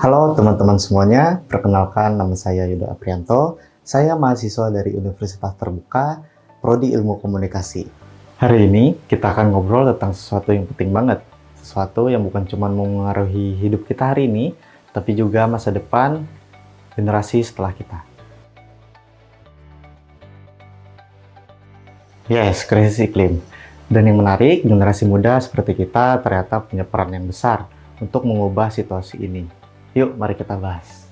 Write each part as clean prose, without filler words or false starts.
Halo teman-teman semuanya, perkenalkan nama saya Yuda Aprianto. Saya mahasiswa dari Universitas Terbuka, Prodi Ilmu Komunikasi. Hari ini kita akan ngobrol tentang sesuatu yang penting banget. Sesuatu yang bukan cuma mengaruhi hidup kita hari ini, tapi juga masa depan generasi setelah kita. Yes, krisis iklim. Dan yang menarik, generasi muda seperti kita ternyata punya peran yang besar untuk mengubah situasi ini. Yuk, mari kita bahas.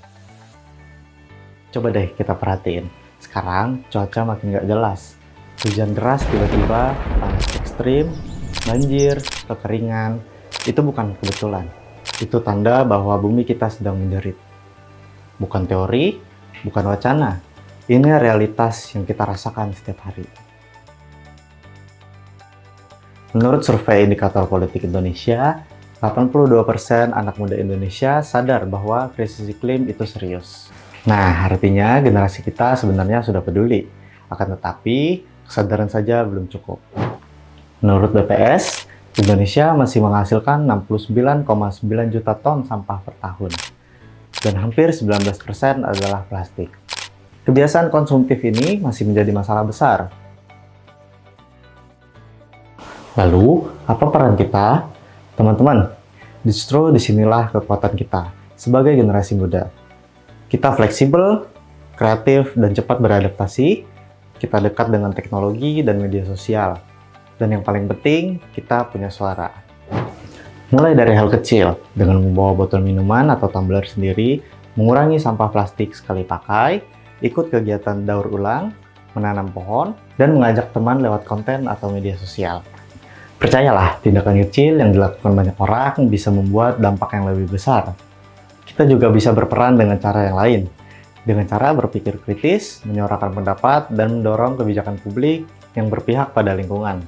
Coba deh kita perhatiin. Sekarang cuaca makin nggak jelas. Hujan deras tiba-tiba, panas ekstrim, banjir, kekeringan. Itu bukan kebetulan. Itu tanda bahwa bumi kita sedang menjerit. Bukan teori, bukan wacana. Ini realitas yang kita rasakan setiap hari. Menurut survei Indikator Politik Indonesia, 82% anak muda Indonesia sadar bahwa krisis iklim itu serius. Nah, artinya generasi kita sebenarnya sudah peduli. Akan tetapi, kesadaran saja belum cukup. Menurut BPS, Indonesia masih menghasilkan 69,9 juta ton sampah per tahun. Dan hampir 19% adalah plastik. Kebiasaan konsumtif ini masih menjadi masalah besar. Lalu, apa peran kita? Teman-teman, justru disinilah kekuatan kita sebagai generasi muda. Kita fleksibel, kreatif, dan cepat beradaptasi. Kita dekat dengan teknologi dan media sosial. Dan yang paling penting, kita punya suara. Mulai dari hal kecil, dengan membawa botol minuman atau tumbler sendiri, mengurangi sampah plastik sekali pakai, ikut kegiatan daur ulang, menanam pohon, dan mengajak teman lewat konten atau media sosial. Percayalah, tindakan kecil yang dilakukan banyak orang bisa membuat dampak yang lebih besar. Kita juga bisa berperan dengan cara yang lain, dengan cara berpikir kritis, menyuarakan pendapat, dan mendorong kebijakan publik yang berpihak pada lingkungan.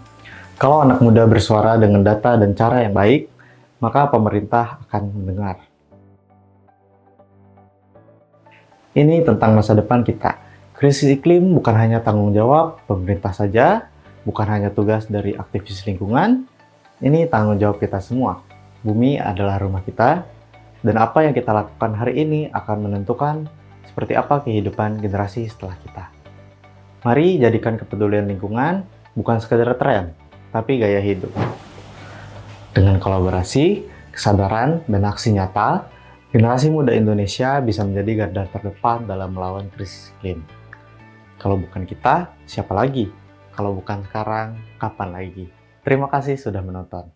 Kalau anak muda bersuara dengan data dan cara yang baik, maka pemerintah akan mendengar. Ini tentang masa depan kita. Krisis iklim bukan hanya tanggung jawab pemerintah saja, bukan hanya tugas dari aktivis lingkungan, ini tanggung jawab kita semua. Bumi adalah rumah kita, dan apa yang kita lakukan hari ini akan menentukan seperti apa kehidupan generasi setelah kita. Mari jadikan kepedulian lingkungan bukan sekadar tren, tapi gaya hidup. Dengan kolaborasi, kesadaran, dan aksi nyata, generasi muda Indonesia bisa menjadi garda terdepan dalam melawan krisis iklim. Kalau bukan kita, siapa lagi? Kalau bukan sekarang, kapan lagi? Terima kasih sudah menonton.